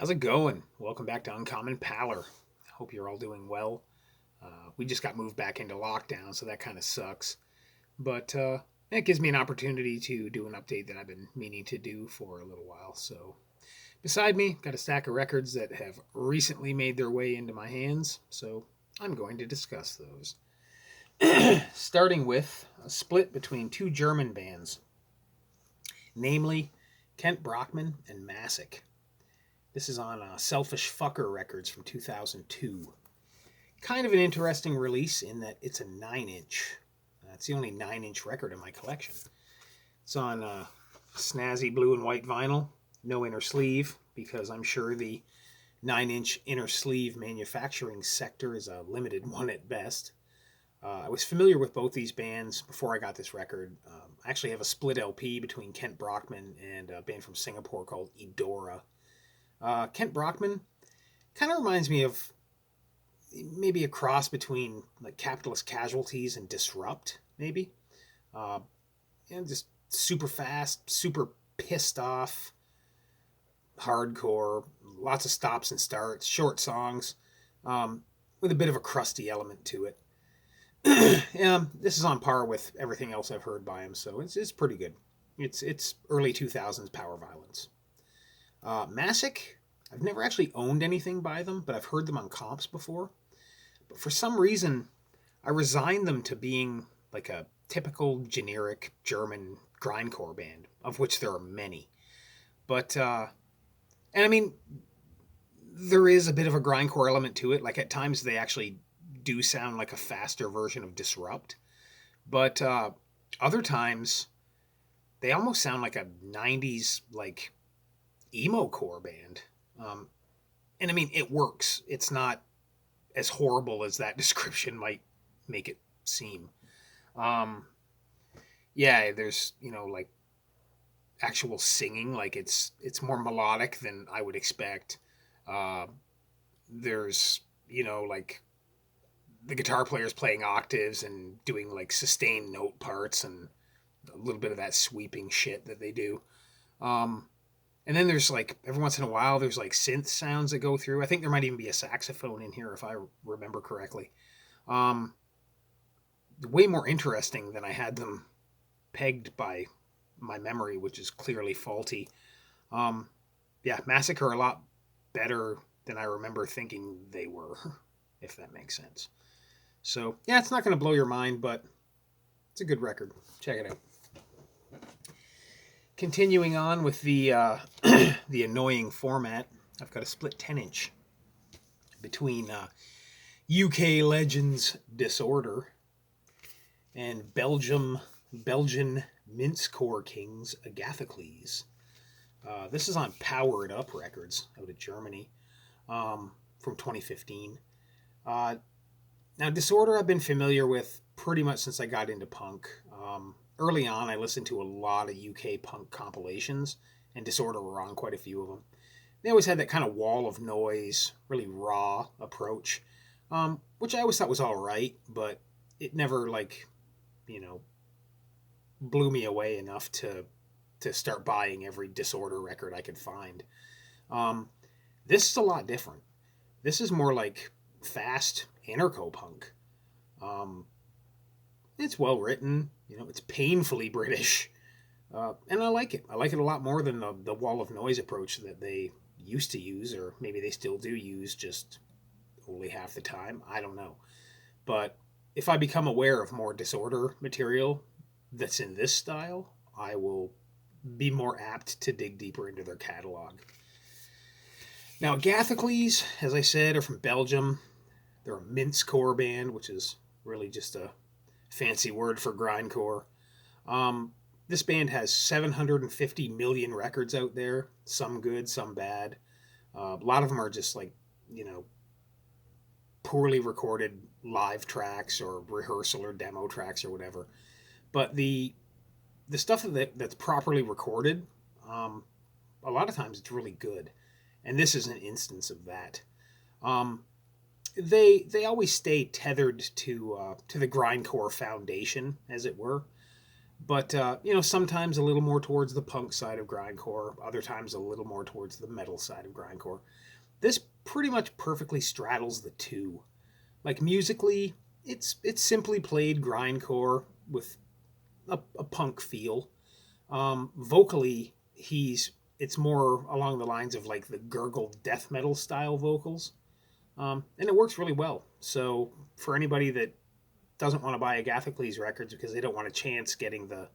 How's it going? Welcome back to Uncommon Pallor. Hope you're all doing well. We just got moved back into lockdown, so that kind of sucks. But it gives me an opportunity to do an update that I've been meaning to do for a little while. So, beside me, got a stack of records that have recently made their way into my hands, so I'm going to discuss those. Starting with a split between two German bands, namely Kent Brockman and Massick. This is on Selfish Fucker Records from 2002. Kind of an interesting release in that it's a 9-inch. It's the only 9-inch record in my collection. It's on snazzy blue and white vinyl, no inner sleeve, because I'm sure the 9-inch inner sleeve manufacturing sector is a limited one at best. I was familiar with both these bands before I got this record. I actually have a split LP between Kent Brockman and a band from Singapore called Edora. Kent Brockman kind of reminds me of maybe a cross between like Capitalist Casualties and Disrupt, maybe. Just super fast, super pissed off, hardcore, lots of stops and starts, short songs, with a bit of a crusty element to it. This is on par with everything else I've heard by him, so it's pretty good. It's early 2000s power violence. Massick, I've never actually owned anything by them, but I've heard them on comps before. But for some reason, I resigned them to being like a typical generic German grindcore band, of which there are many. But, and I mean, there is a bit of a grindcore element to it. Like at times they actually do sound like a faster version of Disrupt. But other times, they almost sound like a 90s, like, emo core band. And I mean, it works. It's not as horrible as that description might make it seem. Yeah, there's, like actual singing, like it's more melodic than I would expect. There's, like the guitar players playing octaves and doing like sustained note parts and a little bit of that sweeping shit that they do. And then there's like, every once in a while, there's like synth sounds that go through. I think there might even be a saxophone in here if I remember correctly. Way more interesting than I had them pegged by my memory, which is clearly faulty. Yeah, Massick are a lot better than I remember thinking they were, if that makes sense. So, yeah, it's not going to blow your mind, but it's a good record. Check it out. Continuing on with the the annoying format, I've got a split 10-inch between UK Legends Disorder and Belgian Mincecore Kings Agathocles. This is on Powered Up Records out of Germany from 2015. Now, Disorder I've been familiar with pretty much since I got into punk. Early on, I listened to a lot of UK punk compilations, and Disorder were on quite a few of them. They always had that kind of wall of noise, really raw approach, which I always thought was all right, but it never, blew me away enough to start buying every Disorder record I could find. This is a lot different. This is more like fast anarcho-punk. It's well written, it's painfully British, and I like it. I like it a lot more than the wall of noise approach that they used to use, or maybe they still do use, just only half the time. I don't know. But if I become aware of more Disorder material that's in this style, I will be more apt to dig deeper into their catalog. Now, Agathocles, as I said, are from Belgium. They're a mincecore band, which is really just a fancy word for grindcore. This band has 750 million records out there, some good, some bad. A lot of them are just like, poorly recorded live tracks or rehearsal or demo tracks or whatever. But the stuff that's properly recorded, a lot of times it's really good. And this is an instance of that. They always stay tethered to the grindcore foundation, as it were. But, sometimes a little more towards the punk side of grindcore, other times a little more towards the metal side of grindcore. This pretty much perfectly straddles the two. Like, musically, it's simply played grindcore with a punk feel. Vocally, it's more along the lines of like the gurgled death metal style vocals, and it works really well. So for anybody that doesn't want to buy Agathocles records because they don't want a chance getting the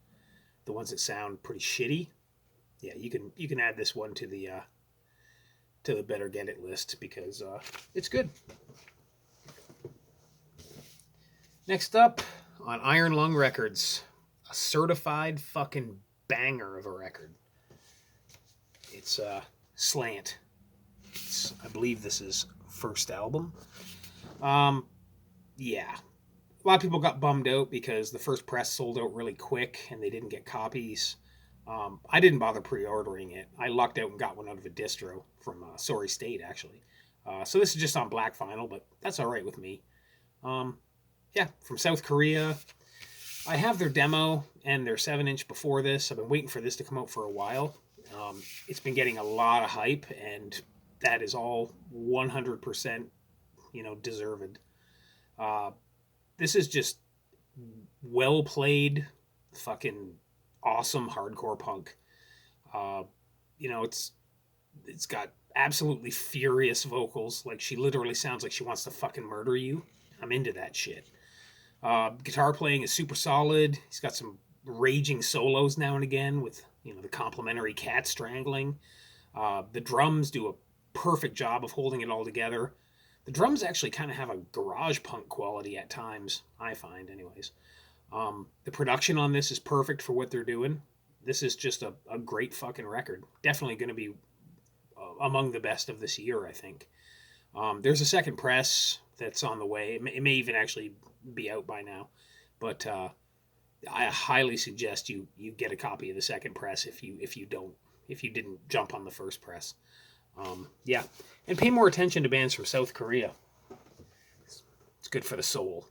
ones that sound pretty shitty, yeah, you can add this one to the better get it list because it's good. Next up on Iron Lung Records, a certified fucking banger of a record. It's Slant. I believe this is first album. Yeah. A lot of people got bummed out because the first press sold out really quick and they didn't get copies. I didn't bother pre-ordering it. I lucked out and got one out of a distro from Sorry State, actually. So this is just on black vinyl, but that's all right with me. Yeah, from South Korea. I have their demo and their 7-inch before this. I've been waiting for this to come out for a while. It's been getting a lot of hype, and that is all 100%, deserved. This is just well played, fucking awesome hardcore punk. It's got absolutely furious vocals. Like, she literally sounds like she wants to fucking murder you. I'm into that shit. Guitar playing is super solid. He's got some raging solos now and again with, the complimentary cat strangling. The drums do a perfect job of holding it all together. The drums actually kind of have a garage punk quality at times, I find anyways. The production on this is perfect for what they're doing. This is just a great fucking record. Definitely going to be among the best of this year, I think. There's a second press that's on the way. It may even actually be out by now. But I highly suggest you get a copy of the second press if you didn't jump on the first press. Yeah, and pay more attention to bands from South Korea. It's good for the soul.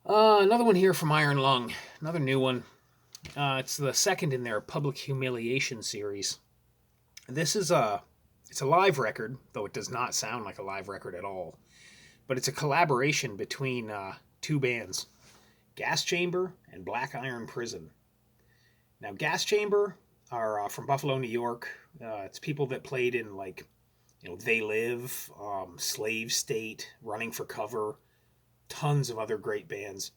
Another one here from Iron Lung, another new one. It's the second in their Public Humiliation series. This is it's a live record, though it does not sound like a live record at all. But it's a collaboration between two bands, Gas Chamber and Black Iron Prison. Now, Gas Chamber are from Buffalo, New York. It's people that played in, like, They Live, Slave State, Running for Cover, tons of other great bands.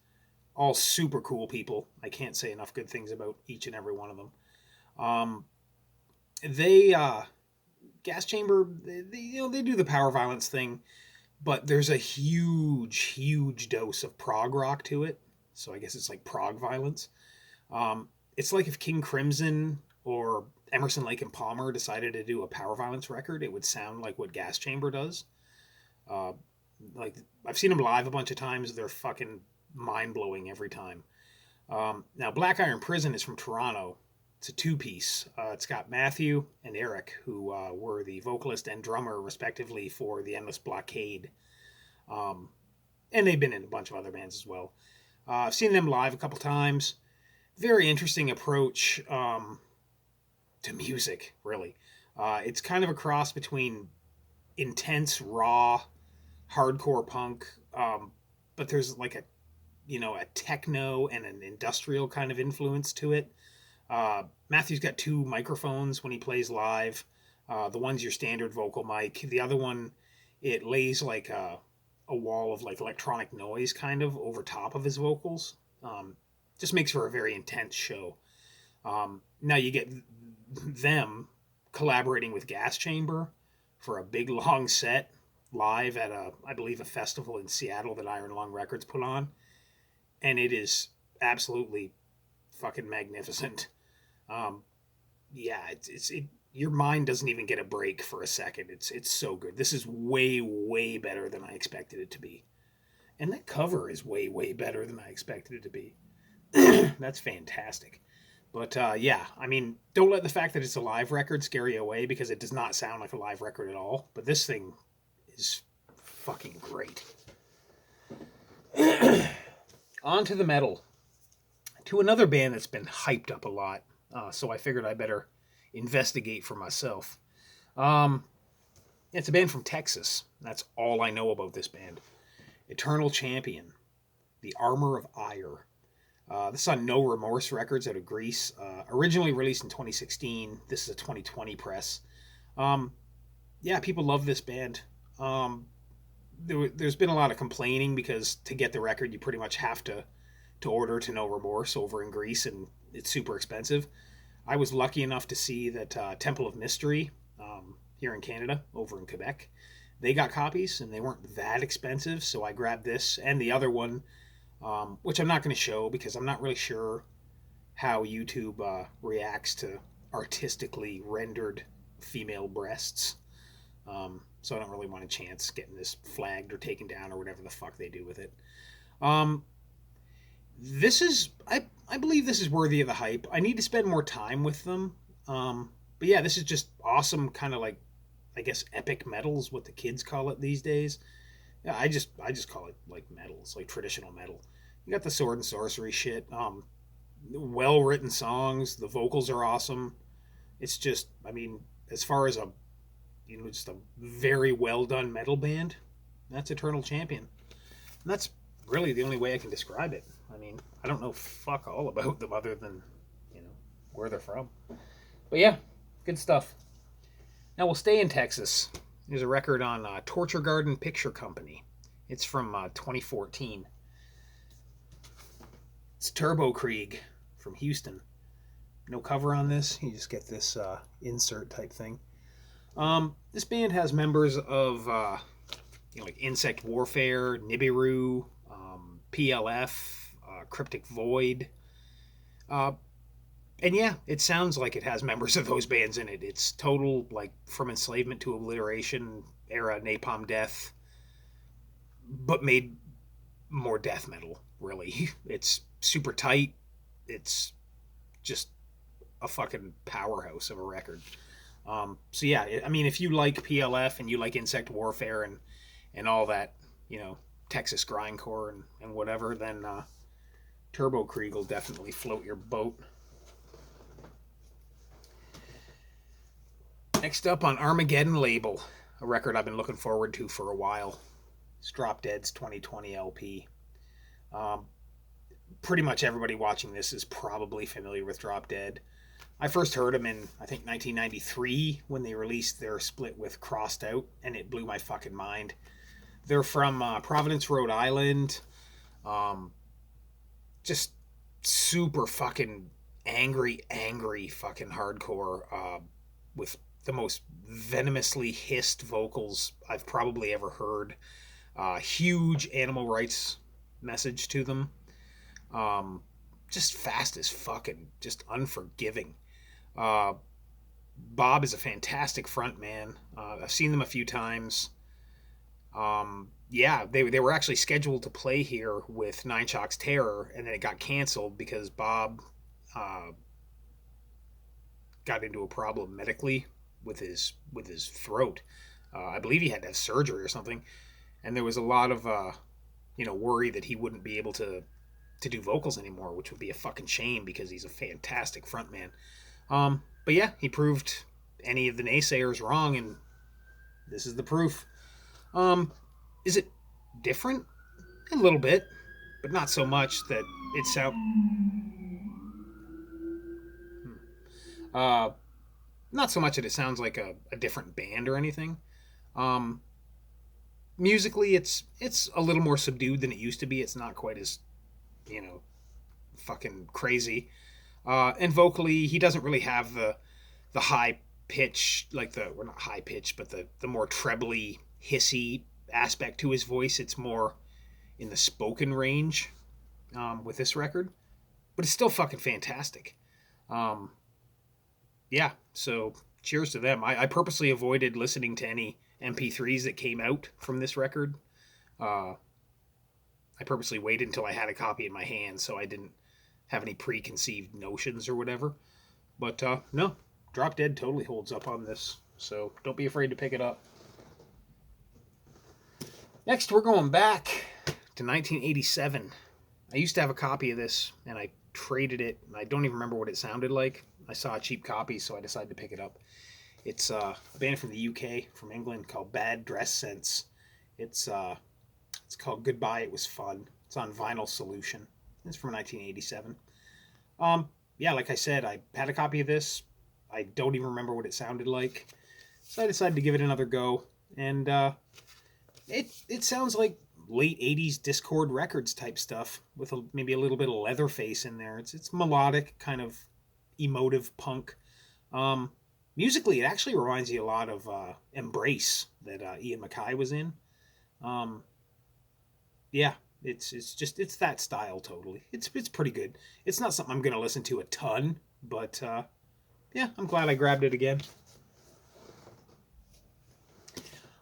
All super cool people. I can't say enough good things about each and every one of them. Gas Chamber, they do the power violence thing, but there's a huge dose of prog rock to it. So I guess it's like prog violence. It's like if King Crimson or Emerson, Lake and Palmer decided to do a power violence record, it would sound like what Gas Chamber does. Like, I've seen them live a bunch of times. They're fucking mind-blowing every time. Now, Black Iron Prison is from Toronto. It's a two-piece. It's got Matthew and Eric, who were the vocalist and drummer, respectively, for The Endless Blockade. And they've been in a bunch of other bands as well. I've seen them live a couple times. Very interesting approach to music, really. It's kind of a cross between intense, raw, hardcore punk, but there's like a techno and an industrial kind of influence to it. Matthew's got two microphones when he plays live. The one's your standard vocal mic. The other one, it lays like a wall of like electronic noise kind of over top of his vocals. Just makes for a very intense show. Now you get them collaborating with Gas Chamber for a big long set live at I believe a festival in Seattle that Iron Lung Records put on, and it is absolutely fucking magnificent. Your mind doesn't even get a break for a second. It's so good. This is way better than I expected it to be, and that cover is way better than I expected it to be. That's fantastic. But yeah, I mean, don't let the fact that it's a live record scare you away, because it does not sound like a live record at all. But this thing is fucking great. On to the metal. to another band that's been hyped up a lot. So I figured I better investigate for myself. It's a band from Texas. That's all I know about this band. Eternal Champion, The Armor of Ire. This is on No Remorse Records out of Greece. Originally released in 2016. This is a 2020 press. Yeah, people love this band. There's been a lot of complaining because to get the record, you pretty much have to order to No Remorse over in Greece, and it's super expensive. I was lucky enough to see that Temple of Mystery here in Canada, over in Quebec, they got copies, and they weren't that expensive, so I grabbed this and the other one, which I'm not going to show because I'm not really sure how YouTube reacts to artistically rendered female breasts. So I don't really want a chance getting this flagged or taken down or whatever the fuck they do with it. This is, I believe this is worthy of the hype. I need to spend more time with them. But yeah, this is just awesome, kind of like, I guess, epic metal is what the kids call it these days. Yeah, I just call it like metal. It's like traditional metal. You got the sword and sorcery shit. Well-written songs. The vocals are awesome. It's just, I mean, as far as just a very well-done metal band, that's Eternal Champion. And that's really the only way I can describe it. I mean, I don't know fuck all about them other than, where they're from. But yeah, good stuff. Now we'll stay in Texas. There's a record on Torture Garden Picture Company. It's from 2014. It's Turbo Krieg from Houston. No cover on this. You just get this insert type thing. This band has members of like Insect Warfare, Nibiru, PLF, Cryptic Void. And yeah, it sounds like it has members of those bands in it. It's total, like, From Enslavement to Obliteration era Napalm Death, but made more death metal, really. It's super tight. It's just a fucking powerhouse of a record. So yeah, I mean, if you like PLF and you like Insect Warfare and all that, Texas grindcore and whatever, then Turbo Krieg will definitely float your boat. Next up on Armageddon label, a record I've been looking forward to for a while. It's Dropdead's 2020 LP. Pretty much everybody watching this is probably familiar with Dropdead. I first heard them in, I think, 1993 when they released their split with Crossed Out, and it blew my fucking mind. They're from Providence, Rhode Island. Just super fucking angry fucking hardcore with the most venomously hissed vocals I've probably ever heard. Huge animal rights message to them. Just fast as fucking, just unforgiving. Bob is a fantastic front man. I've seen them a few times. Yeah, they were actually scheduled to play here with Nine Shocks Terror, and then it got canceled because Bob got into a problem medically with his throat. I believe he had to have surgery or something, and there was a lot of worry that he wouldn't be able to do vocals anymore, which would be a fucking shame because he's a fantastic frontman. But yeah, he proved any of the naysayers wrong, and this is the proof. Is it different? A little bit, but not so much that it sounds. Not so much that it sounds like a different band or anything. Musically, it's a little more subdued than it used to be. It's not quite as, fucking crazy. And vocally, he doesn't really have the high pitch, like well, not high pitch, but the more trebly, hissy aspect to his voice. It's more in the spoken range with this record, but it's still fucking fantastic. Yeah, so cheers to them. I purposely avoided listening to any MP3s that came out from this record. I purposely waited until I had a copy in my hand so I didn't have any preconceived notions or whatever. But no, Dropdead totally holds up on this, so don't be afraid to pick it up. Next, we're going back to 1987. I used to have a copy of this, and I traded it. I don't even remember what it sounded like. I saw a cheap copy, so I decided to pick it up. It's a band from the UK, from England, called Bad Dress Sense. It's called Goodbye, It Was Fun. It's on Vinyl Solution. It's from 1987. Yeah, like I said, I had a copy of this. I don't even remember what it sounded like. So I decided to give it another go. And it sounds like late 80s Discord Records type stuff with maybe a little bit of Leatherface in there. It's melodic, kind of emotive punk. Musically, it actually reminds you a lot of Embrace that Ian MacKaye was in. Yeah, it's that style totally. It's pretty good. It's not something I'm going to listen to a ton, but yeah, I'm glad I grabbed it again.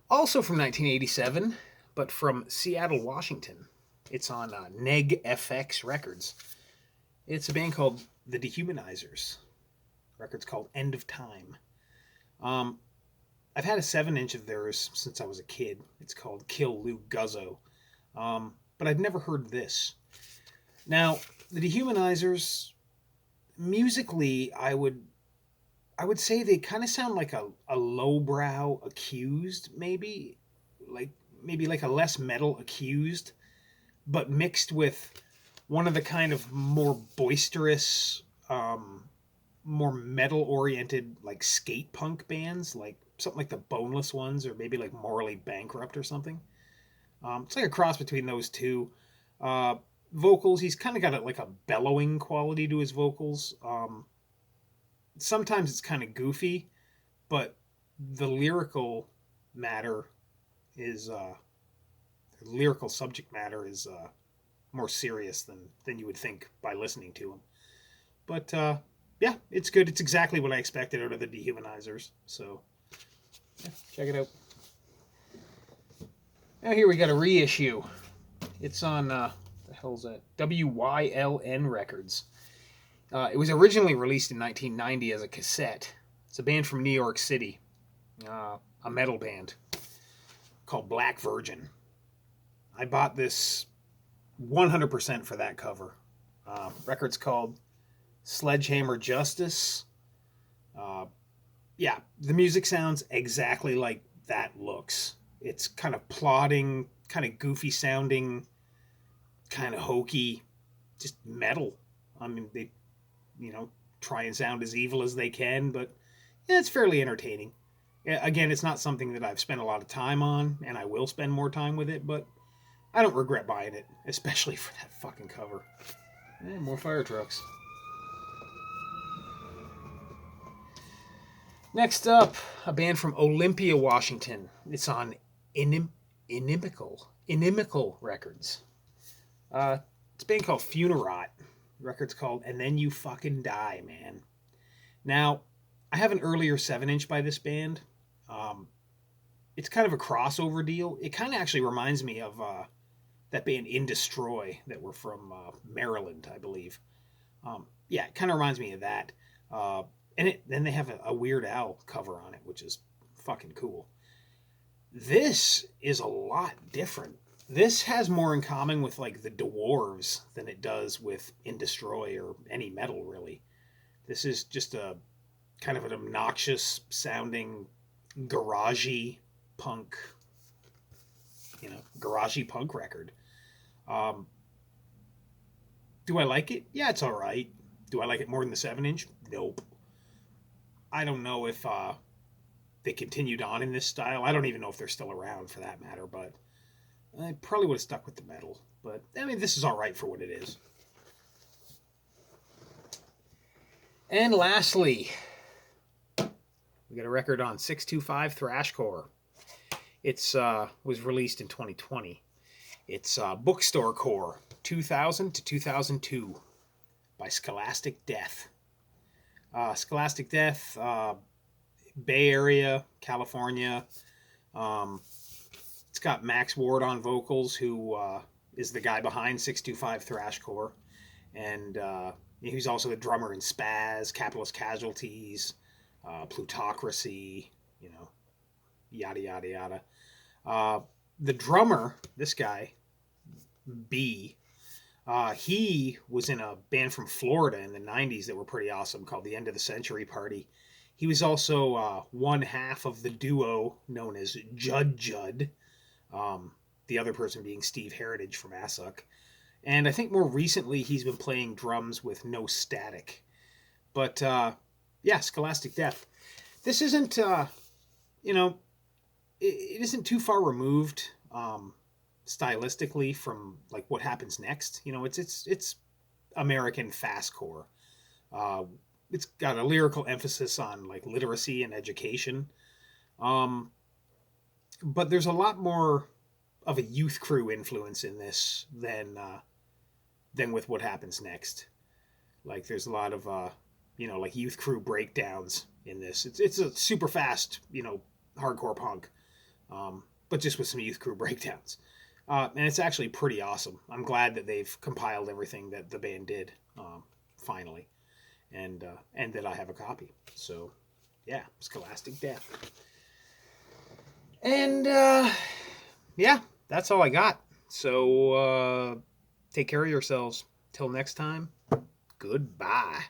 Also from 1987, but from Seattle, Washington. It's on Neg FX Records. It's a band called the Dehumanizers. Record's called End of Time. I've had a 7-inch of theirs since I was a kid. It's called Kill Lou Guzzo. But I've never heard this. Now, the Dehumanizers, musically, I would say they kind of sound like a lowbrow Accused, maybe like a less metal Accused, but mixed with one of the kind of more boisterous, more metal-oriented, like skate punk bands, like something like the Boneless Ones, or maybe like Morally Bankrupt or something. It's like a cross between those two. Vocals, he's kind of got a bellowing quality to his vocals. Sometimes it's kind of goofy, but the lyrical matter is the lyrical subject matter is more serious than you would think by listening to him. But yeah, it's good. It's exactly what I expected out of the Dehumanizers. So yeah, check it out. Now here we got a reissue. It's on the hell's that? WYLN Records. It was originally released in 1990 as a cassette. It's a band from New York City, a metal band called Black Virgin. I bought this 100% for that cover. Record's called Sledgehammer Justice. Yeah, the music sounds exactly like that looks. It's kind of plodding, kind of goofy sounding, kind of hokey, just metal. I mean, they, try and sound as evil as they can, but yeah, it's fairly entertaining. Again, it's not something that I've spent a lot of time on, and I will spend more time with it, but I don't regret buying it, especially for that fucking cover. And more fire trucks. Next up, a band from Olympia, Washington. It's on Inimical Records. It's a band called Funerot. The record's called And Then You Fucking Die, Man. Now, I have an earlier 7-inch by this band. It's kind of a crossover deal. It kind of actually reminds me of that band In Destroy that were from Maryland, I believe. Yeah, it kind of reminds me of that. And then they have a Weird Al cover on it, which is fucking cool. This is a lot different. This has more in common with like the Dwarves than it does with In Destroy or any metal, really. This is just a kind of an obnoxious sounding garagey punk, garagey punk record. Do I like it? Yeah, it's all right. Do I like it more than the 7-inch? Nope. I don't know if they continued on in this style. I don't even know if they're still around for that matter, but I probably would have stuck with the metal. But, I mean, this is all right for what it is. And lastly, we got a record on 625 Thrashcore. It's was released in 2020. It's Bookstore Core 2000 to 2002 by Scholastic Death. Scholastic Death, Bay Area, California. It's got Max Ward on vocals, who is the guy behind 625 Thrashcore. And he's also the drummer in Spaz, Capitalist Casualties, Plutocracy, yada, yada, yada. The drummer, this guy, B, He was in a band from Florida in the 90s that were pretty awesome called the End of the Century Party. He was also one half of the duo known as Judd, the other person being Steve Heritage from Massick. And I think more recently he's been playing drums with No Static. But yeah, Scholastic Death. This isn't, you know, it isn't too far removed stylistically from like what happens next. You know, it's American fastcore. Uh, it's got a lyrical emphasis on like literacy and education. Um, but there's a lot more of a youth crew influence in this than with what happens next. Like there's a lot of like youth crew breakdowns in this. It's a super fast hardcore punk, but just with some youth crew breakdowns. And it's actually pretty awesome. I'm glad that they've compiled everything that the band did finally, and that I have a copy. So yeah, Scholastic Death. And yeah, that's all I got. So take care of yourselves. Till next time, goodbye.